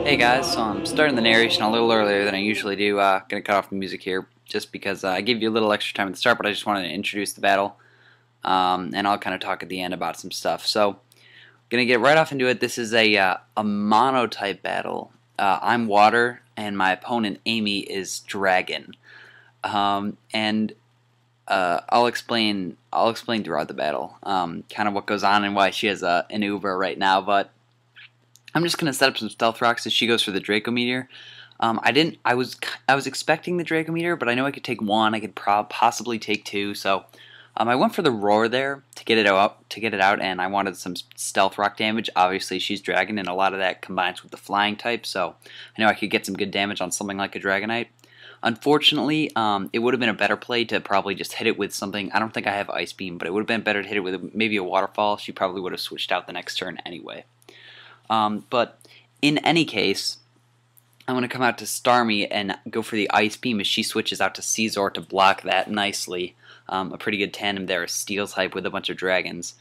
Hey guys, so I'm starting the narration a little earlier than I usually do. Gonna cut off the music here just because I gave you a little extra time at the start, but I just wanted to introduce the battle, and I'll kind of talk at the end about some stuff. So, gonna get right off into it. This is a monotype battle. I'm water, and my opponent Amy is dragon, and I'll explain throughout the battle, kind of what goes on and why she has an Uber right now, but. I'm just gonna set up some stealth rocks as she goes for the Draco Meteor. I was expecting the Draco Meteor, but I know I could take one. I could possibly take two. So I went for the roar there to get it out, and I wanted some stealth rock damage. Obviously, she's dragon, and a lot of that combines with the flying type. So I know I could get some good damage on something like a Dragonite. Unfortunately, it would have been a better play to probably just hit it with something. I don't think I have Ice Beam, but it would have been better to hit it with maybe a Waterfall. She probably would have switched out the next turn anyway. But in any case, I'm going to come out to Starmie and go for the Ice Beam as she switches out to Caesar to block that nicely. A pretty good tandem there, a Steel type with a bunch of dragons.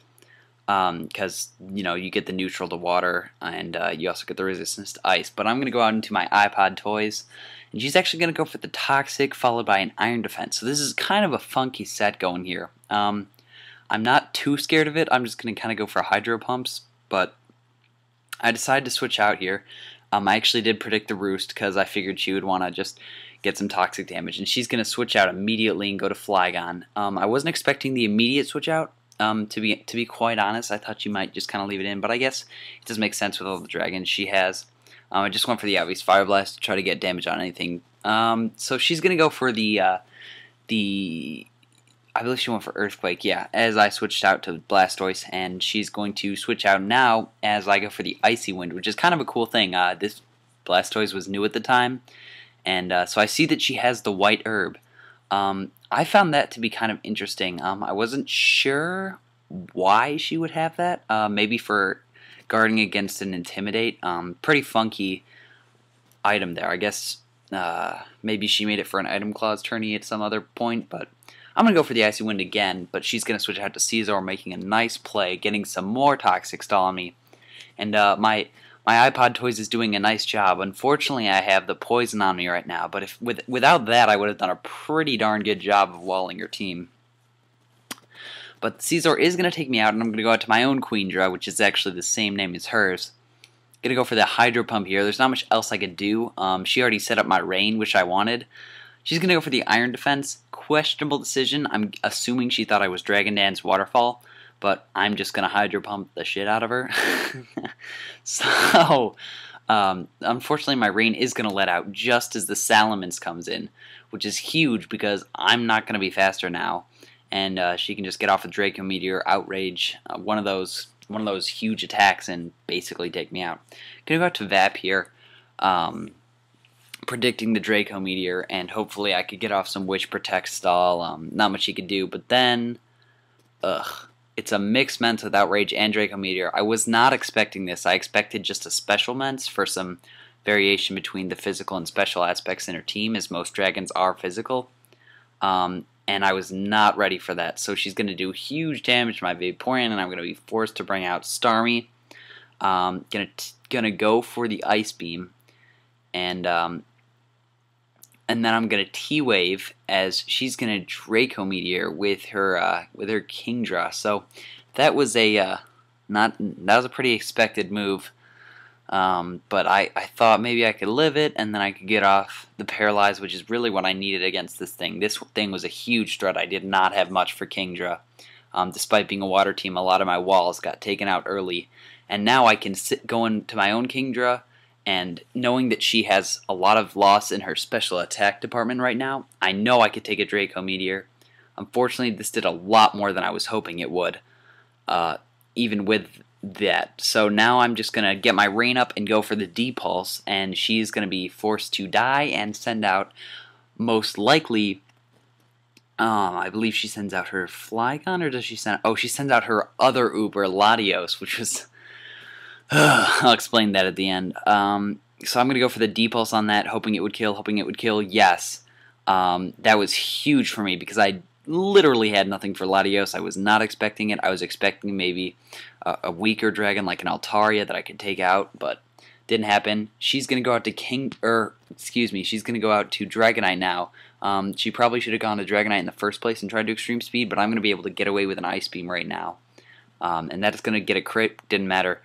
Because, you know, you get the neutral to water, and you also get the resistance to ice. But I'm going to go out into my iPod toys, and she's actually going to go for the Toxic, followed by an Iron Defense. So this is kind of a funky set going here. I'm not too scared of it. I'm just going to kind of go for Hydro Pumps, but I decided to switch out here. I actually did predict the Roost because I figured she would want to just get some toxic damage, and she's going to switch out immediately and go to Flygon. I wasn't expecting the immediate switch out. To be quite honest, I thought she might just kind of leave it in, but I guess it does make sense with all the dragons she has. I just went for the obvious Fire Blast to try to get damage on anything. So she's going to go for the I believe she went for Earthquake, yeah, as I switched out to Blastoise, and she's going to switch out now as I go for the Icy Wind, which is kind of a cool thing. This Blastoise was new at the time, and so I see that she has the White Herb. I found that to be kind of interesting. I wasn't sure why she would have that. Maybe for guarding against an Intimidate. Pretty funky item there. I guess maybe she made it for an Item Clause tourney at some other point, but I'm going to go for the Icy Wind again, but she's going to switch out to Caesar, making a nice play, getting some more Toxic Stall on me. And my iPod Toys is doing a nice job. Unfortunately, I have the Poison on me right now, but without that, I would have done a pretty darn good job of walling your team. But Caesar is going to take me out, and I'm going to go out to my own Queendra, which is actually the same name as hers. Going to go for the Hydro Pump here. There's not much else I could do. She already set up my rain, which I wanted. She's going to go for the Iron Defense. Questionable decision. I'm assuming she thought I was Dragon Dance Waterfall, but I'm just going to Hydro Pump the shit out of her. So, unfortunately, my rain is going to let out just as the Salamence comes in, which is huge because I'm not going to be faster now, and she can just get off a Draco Meteor, Outrage, one of those huge attacks, and basically take me out. Going to go out to Vap here. Predicting the Draco Meteor, and hopefully I could get off some Witch Protect stall. Not much he could do, but then, it's a mixed Mence with Outrage and Draco Meteor. I was not expecting this. I expected just a special Mence for some variation between the physical and special aspects in her team, as most dragons are physical. And I was not ready for that. So she's going to do huge damage to my Vaporeon, and I'm going to be forced to bring out Starmie. Gonna go for the Ice Beam, and then I'm gonna T-Wave as she's gonna Draco Meteor with her Kingdra. So that was a pretty expected move. But I thought maybe I could live it, and then I could get off the Paralyze, which is really what I needed against this thing. This thing was a huge threat. I did not have much for Kingdra. Despite being a water team, a lot of my walls got taken out early, and now I can go into my own Kingdra. And knowing that she has a lot of loss in her special attack department right now, I know I could take a Draco Meteor. Unfortunately, this did a lot more than I was hoping it would. even with that. So now I'm just going to get my rain up and go for the D-Pulse, and she's going to be forced to die and send out, most likely, I believe she sends out her Flygon, or does she send... Oh, she sends out her other Uber, Latios, which was... I'll explain that at the end. So I'm going to go for the D-Pulse on that, hoping it would kill, Yes. That was huge for me, because I literally had nothing for Latios. I was not expecting it. I was expecting maybe a weaker dragon like an Altaria that I could take out, but didn't happen. She's going to go out to she's going to go out to Dragonite now. She probably should have gone to Dragonite in the first place and tried to Extreme Speed, but I'm going to be able to get away with an Ice Beam right now. And that is going to get a crit. Didn't matter.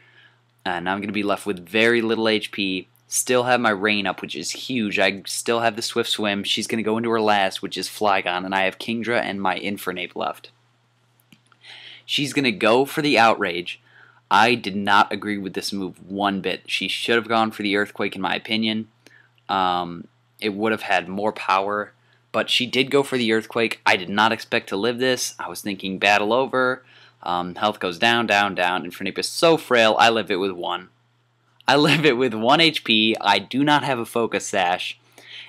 Now I'm going to be left with very little HP. Still have my rain up, which is huge. I still have the Swift Swim. She's going to go into her last, which is Flygon, and I have Kingdra and my Infernape left. She's going to go for the Outrage. I did not agree with this move one bit. She should have gone for the Earthquake, in my opinion. It would have had more power, but she did go for the Earthquake. I did not expect to live this. I was thinking battle over. Health goes down, down, down. Infernape is so frail. I live it with 1. I live it with 1 HP. I do not have a Focus Sash,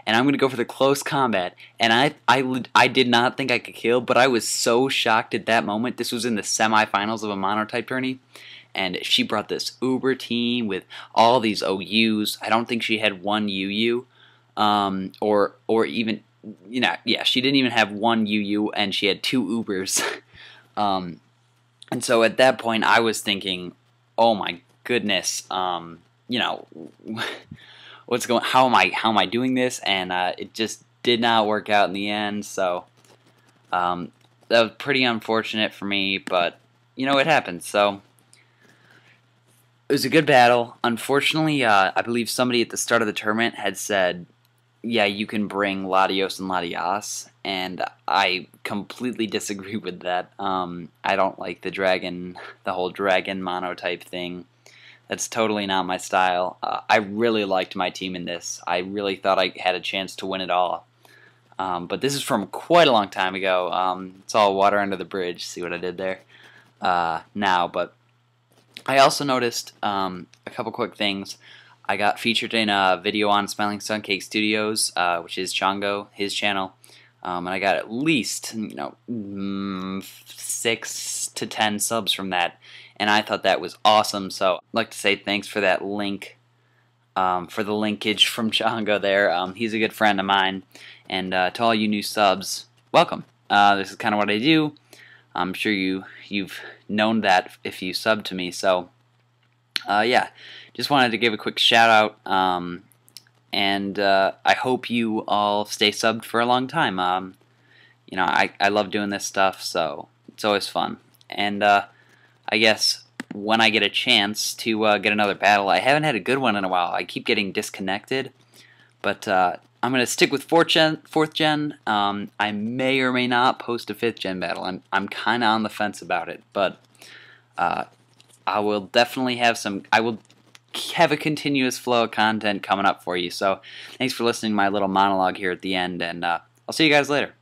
and I'm going to go for the close combat. And I did not think I could kill, but I was so shocked at that moment. This was in the semifinals of a Monotype tourney, and she brought this Uber team with all these OUs. I don't think she had 1 UU, or even, yeah, she didn't even have 1 UU, and she had 2 Ubers. And so at that point, I was thinking, oh my goodness, what's going? How am I doing this? And it just did not work out in the end. So that was pretty unfortunate for me, but it happened. So it was a good battle. Unfortunately, I believe somebody at the start of the tournament had said, yeah, you can bring Latios and Latias, and I completely disagree with that. I don't like the whole dragon Monotype thing. That's totally not my style. I really liked my team in this. I really thought I had a chance to win it all. But this is from quite a long time ago. It's all water under the bridge. See what I did there? Now, but I also noticed a couple quick things. I got featured in a video on Smiling Sun Cake Studios, which is Chongo, his channel, and I got at least 6 to 10 subs from that, and I thought that was awesome. So I'd like to say thanks for that link, for the linkage from Chongo there. He's a good friend of mine, and to all you new subs, welcome. This is kind of what I do. I'm sure you've known that if you sub to me. So yeah. Just wanted to give a quick shout out, and I hope you all stay subbed for a long time. I love doing this stuff, so it's always fun. And I guess when I get a chance to get another battle, I haven't had a good one in a while. I keep getting disconnected, but I'm going to stick with 4th gen. I may or may not post a 5th gen battle. I'm kind of on the fence about it, but I will definitely have I will have a continuous flow of content coming up for you. So thanks for listening to my little monologue here at the end, and I'll see you guys later.